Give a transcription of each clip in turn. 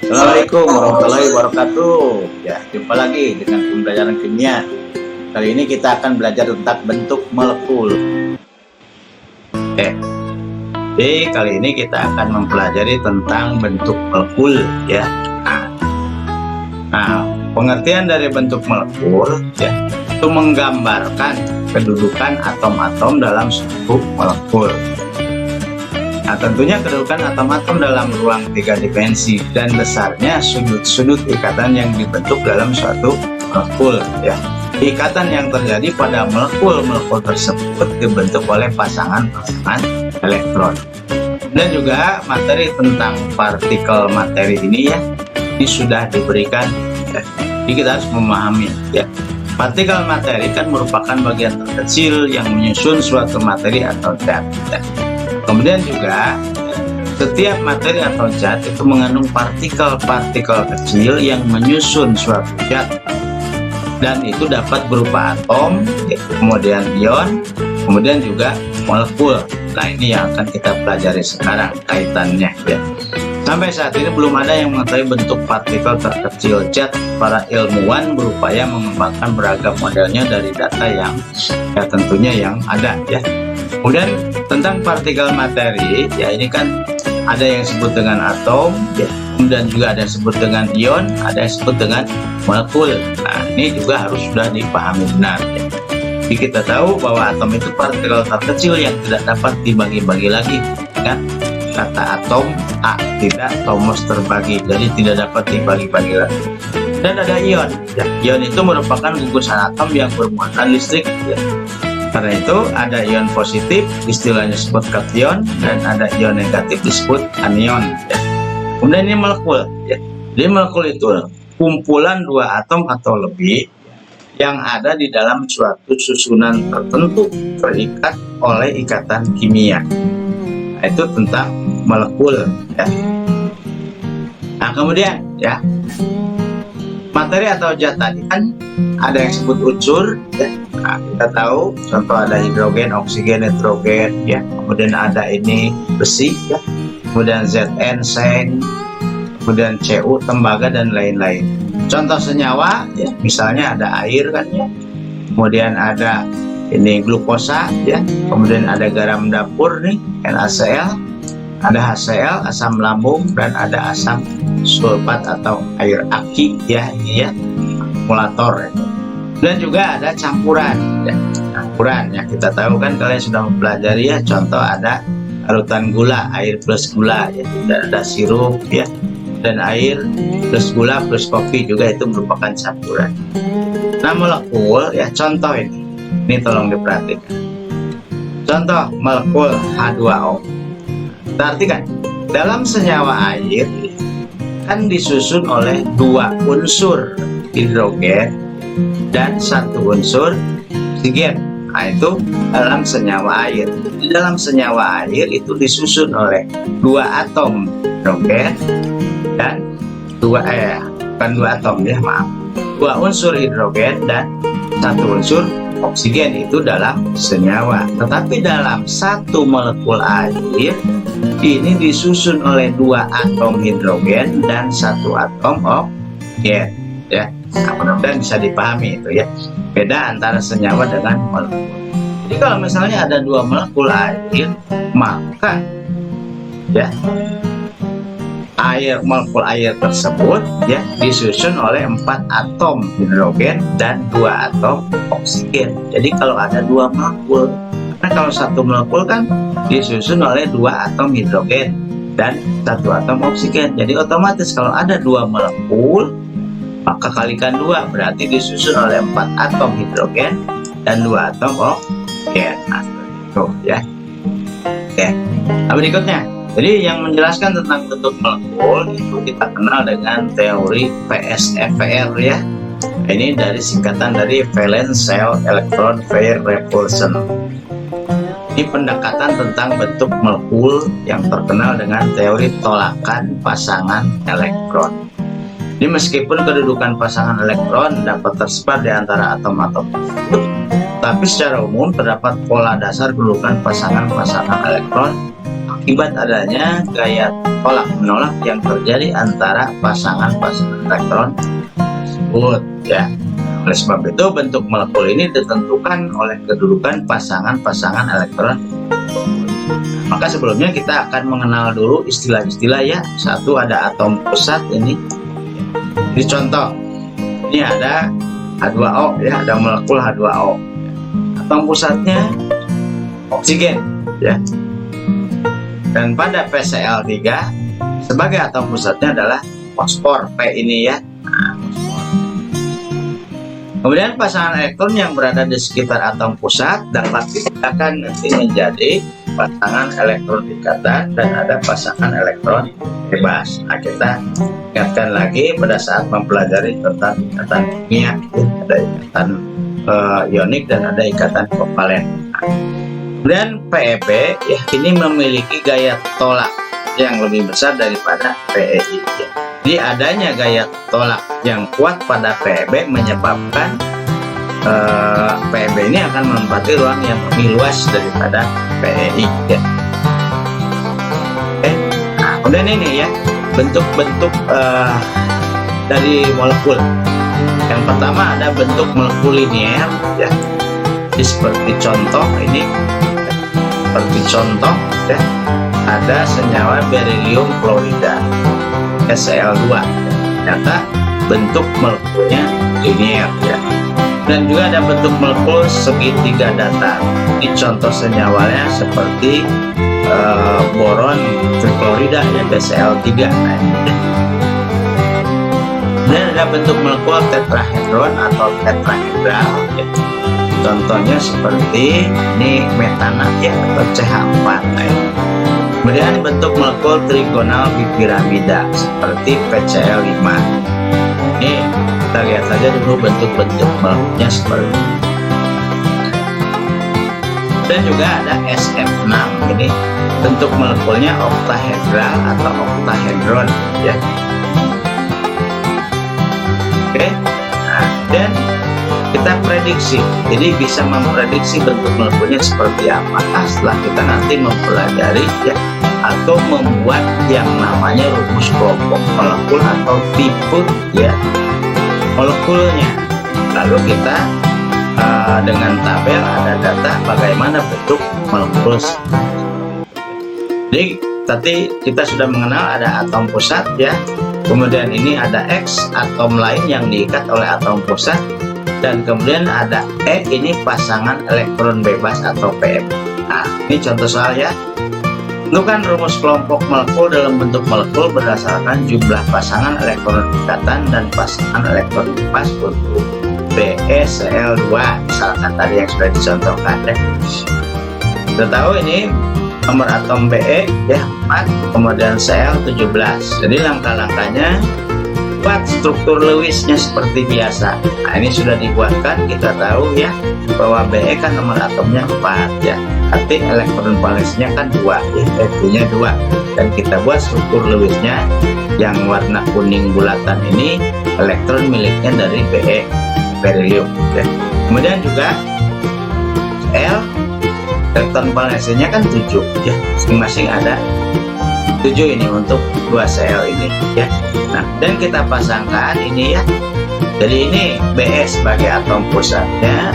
Assalamualaikum warahmatullahi wabarakatuh. Ya, jumpa lagi dengan pembelajaran kimia. Kali ini kita akan belajar tentang bentuk molekul. Jadi kali ini kita akan mempelajari tentang bentuk molekul, ya. Nah, pengertian dari bentuk molekul, ya, itu menggambarkan kedudukan atom-atom dalam suatu molekul. Nah, tentunya kedudukan atom-atom dalam ruang 3 dimensi dan besarnya sudut-sudut ikatan yang dibentuk dalam suatu molekul, ya. Ikatan yang terjadi pada molekul-molekul tersebut dibentuk oleh pasangan-pasangan elektron. Dan juga materi tentang partikel materi ini, ya, ini sudah diberikan, ya. Jadi kita harus memahami, ya. Partikel materi kan merupakan bagian terkecil yang menyusun suatu materi atau zat, ya. Kemudian juga setiap materi atau zat itu mengandung partikel-partikel kecil yang menyusun suatu zat, dan itu dapat berupa atom, kemudian ion, kemudian juga molekul. Nah, ini yang akan kita pelajari sekarang kaitannya, ya. Sampai saat ini belum ada yang mengetahui bentuk partikel terkecil zat. Para ilmuwan berupaya mengembangkan beragam modelnya dari data yang, ya, tentunya yang ada, ya. Kemudian tentang partikel materi, ya, ini kan ada yang disebut dengan atom, ya, kemudian juga ada yang disebut dengan ion, ada yang disebut dengan molekul. Nah, ini juga harus sudah dipahami benar, ya. Jadi kita tahu bahwa atom itu partikel terkecil yang tidak dapat dibagi-bagi lagi, kan? Kata atom A, tidak tomos terbagi, jadi tidak dapat dibagi-bagi lagi. Dan ada ion, ya. Ion itu merupakan gugusan atom yang bermuatan listrik, ya. Karena itu ada ion positif, istilahnya disebut kation, dan ada ion negatif disebut anion, ya. Kemudian ini molekul, ya. Jadi molekul itu kumpulan dua atom atau lebih yang ada di dalam suatu susunan tertentu terikat oleh ikatan kimia. Nah, itu tentang molekul, ya. Nah, kemudian, ya, materi atau zat tadi kan ada yang disebut unsur, ya. Nah, kita tahu contoh ada hidrogen, oksigen, nitrogen, ya. Kemudian ada ini besi, ya. Kemudian Zn, seng, kemudian Cu, tembaga, dan lain-lain. Contoh senyawa, ya, misalnya ada air, kan, ya. Kemudian ada ini glukosa, ya. Kemudian ada garam dapur nih, NaCl, ada HCl, asam lambung, dan ada asam sulfat atau air aki, ya, ini, ya, akumulator, ya. Dan juga ada campuran, ya. Campuran, ya, kita tahu kan, kalian sudah mempelajari, ya. Contoh ada larutan gula, air plus gula, ya. Dan ada sirup, ya, dan air plus gula plus kopi juga itu merupakan campuran. Nah, molekul, ya, contoh ini tolong diperhatikan. Contoh molekul H2O. Berarti kan dalam senyawa air kan disusun oleh dua unsur hidrogen dan satu unsur oksigen. Nah, itu dalam senyawa air. Di dalam senyawa air itu disusun oleh dua atom hidrogen dan dua unsur hidrogen dan satu unsur oksigen, itu dalam senyawa. Tetapi dalam satu molekul air ini disusun oleh dua atom hidrogen dan satu atom oksigen, ya. Nah, mudah-mudahan bisa dipahami itu, ya, beda antara senyawa dengan molekul. Jadi kalau misalnya ada dua molekul air, maka, ya, molekul air tersebut, ya, disusun oleh 4 atom hidrogen dan 2 atom oksigen. Jadi kalau ada dua molekul, karena kalau satu molekul kan disusun oleh 2 atom hidrogen dan 1 atom oksigen. Jadi otomatis kalau ada dua molekul, maka kalikan 2, berarti disusun oleh 4 atom hidrogen dan 2 atom oksigen. Nah, itu, ya. Oke. Nah, berikutnya, jadi yang menjelaskan tentang bentuk molekul itu kita kenal dengan teori PSFR, ya. Ini dari singkatan dari valence shell electron pair repulsion. Ini pendekatan tentang bentuk molekul yang terkenal dengan teori tolakan pasangan elektron. Ini meskipun kedudukan pasangan elektron dapat tersebar di antara atom-atom tersebut, tapi secara umum terdapat pola dasar kedudukan pasangan-pasangan elektron akibat adanya gaya tolak-menolak yang terjadi antara pasangan-pasangan elektron tersebut, ya. Oleh sebab itu, bentuk molekul ini ditentukan oleh kedudukan pasangan-pasangan elektron. Maka sebelumnya kita akan mengenal dulu istilah-istilah, ya. Satu, ada atom pusat ini. Ini contoh. Ini ada H2O, ya, ada molekul H2O. Atom pusatnya oksigen, ya. Dan pada PCl3 sebagai atom pusatnya adalah fosfor, P ini, ya. Kemudian pasangan elektron yang berada di sekitar atom pusat dapat dibedakan nanti menjadi pasangan elektron ikatan dan ada pasangan elektron bebas. Nah, kita ingatkan lagi pada saat mempelajari tentang ikatan kimia, ada ikatan ionik dan ada ikatan kovalen. Kemudian PEB, ya, ini memiliki gaya tolak yang lebih besar daripada PEI. Jadi adanya gaya tolak yang kuat pada PEB menyebabkan PEB ini akan menempati ruang yang lebih luas daripada PEI, ya. Oke. Nah, kemudian ini, ya, bentuk-bentuk dari molekul. Yang pertama ada bentuk molekul linier, ya. Jadi seperti contoh ini, seperti contoh, ya, ada senyawa berilium klorida SCl2. Ternyata bentuk molekulnya linier, ya. Dan juga ada bentuk molekul segitiga datar. Ini contoh senyawanya seperti boron triklorida, ya, BCl3. Nah, dan ada bentuk molekul tetrahedron atau tetrahedral, ya. Contohnya seperti ini metana, ya, atau CH4. Nah, kemudian bentuk molekul trigonal bipiramida seperti PCl5. Ini kita lihat saja dulu bentuk-bentuk molekulnya seperti ini. Dan juga ada SF6. Ini bentuk molekulnya oktahedral atau oktahedron, ya. Oke. Nah, dan kita prediksi, jadi bisa memprediksi bentuk molekulnya seperti apa setelah kita nanti mempelajari, ya, atau membuat yang namanya rumus kelompok molekul atau tipe, ya, molekulnya. Lalu kita dengan tabel ada data bagaimana bentuk molekul. Jadi tadi kita sudah mengenal ada atom pusat, ya. Kemudian ini ada X, atom lain yang diikat oleh atom pusat. Dan kemudian ada E, ini pasangan elektron bebas atau PM. Nah, ini contoh soal, ya. Tentukan rumus kelompok molekul dalam bentuk molekul berdasarkan jumlah pasangan elektron ikatan dan pasangan elektron bebas untuk BeCl2, misalkan tadi yang sudah dicontohkan, ya. Kita tahu ini nomor atom Be, ya, 4, kemudian Cl 17. Jadi langkah-langkahnya buat struktur Lewisnya seperti biasa. Nah, ini sudah dibuatkan, kita tahu, ya, bahwa Be kan nomor atomnya 4, ya. Arti elektron valensnya kan 2, ya, Fe-nya 2. Dan kita buat struktur Lewisnya yang warna kuning bulatan ini elektron miliknya dari Be, berilium, ya. Kemudian juga Cl, elektron valensinya kan 7, ya. Masing-masing ada 7 ini untuk 2 Cl ini, ya. Nah, dan kita pasangkan ini, ya. Jadi ini Be sebagai atom pusatnya,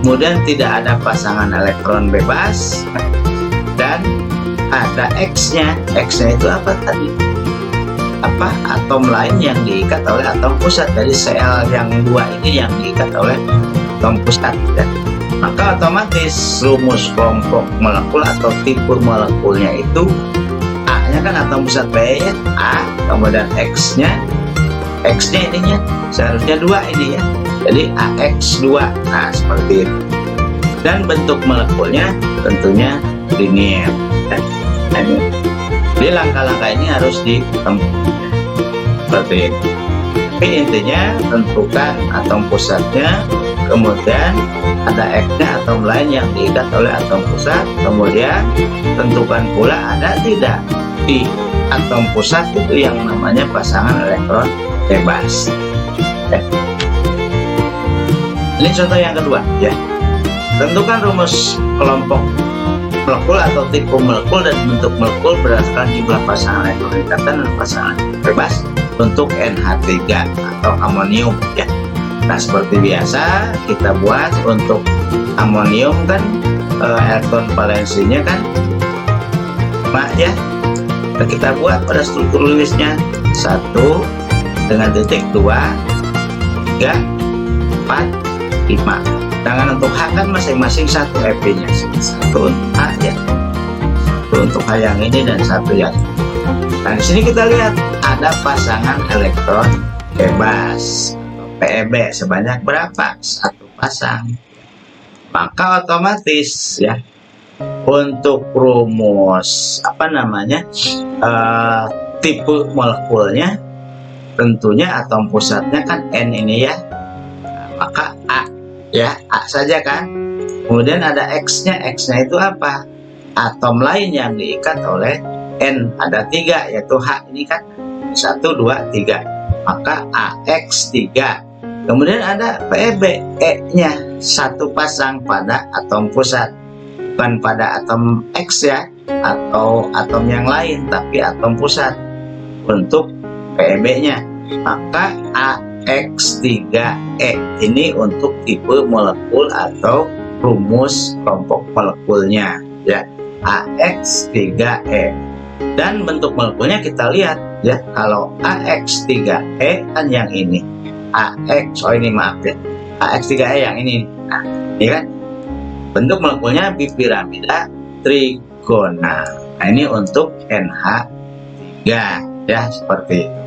kemudian tidak ada pasangan elektron bebas, dan ada X-nya. X-nya itu apa tadi? Apa? Atom lain yang diikat oleh atom pusat. Dari Cl yang 2 ini yang diikat oleh atom pusat, ya. Maka otomatis rumus kelompok molekul atau tipe molekulnya itu A-nya kan atom pusat B, ya, A, kemudian X-nya ininya seharusnya 2 ini, ya. Jadi AX2. Nah, seperti itu. Dan bentuk molekulnya tentunya linier. Nah, ini. Jadi langkah-langkah ini harus ditempuh seperti ini. Tapi intinya tentukan atom pusatnya, kemudian ada X-nya atom lain yang diikat oleh atom pusat, kemudian tentukan pula ada tidak di atom pusat itu yang namanya pasangan elektron bebas. Ya. Ini contoh yang kedua ya. Tentukan rumus kelompok molekul atau tipe molekul dan bentuk molekul berdasarkan jumlah pasangan elektron ikatan dan pasangan bebas untuk NH3 atau amonium ya. Nah, seperti biasa kita buat untuk amonium kan elektron valensinya kan 5 ya. Nah, kita buat pada struktur Lewisnya 1 dengan titik 2, 3, 4, 5. Sedangkan untuk H kan masing-masing 1 Fp-nya, 1 untuk H ya, 1 untuk H yang ini dan 1 yang ini. Nah, di sini kita lihat ada pasangan elektron bebas PEB sebanyak berapa? 1 pasang. Maka otomatis ya untuk rumus tipe molekulnya tentunya atom pusatnya kan N ini ya. Maka A ya, A saja kan. Kemudian ada X-nya. X-nya itu apa? Atom lain yang diikat oleh N, ada 3 yaitu H ini kan 1, 2, 3, maka AX3. Kemudian ada PEB, E-nya 1 pasang pada atom pusat, bukan pada atom X ya, atau atom yang lain, tapi atom pusat untuk PEB-nya, maka AX3E ini untuk tipe molekul atau rumus kelompok molekulnya ya, AX3E. Dan bentuk molekulnya kita lihat ya, kalau AX3E kan yang ini, AX3E yang ini. Nah, ini kan bentuk molekulnya bipiramida trigonal. Nah, ini untuk NH3 ya, seperti itu.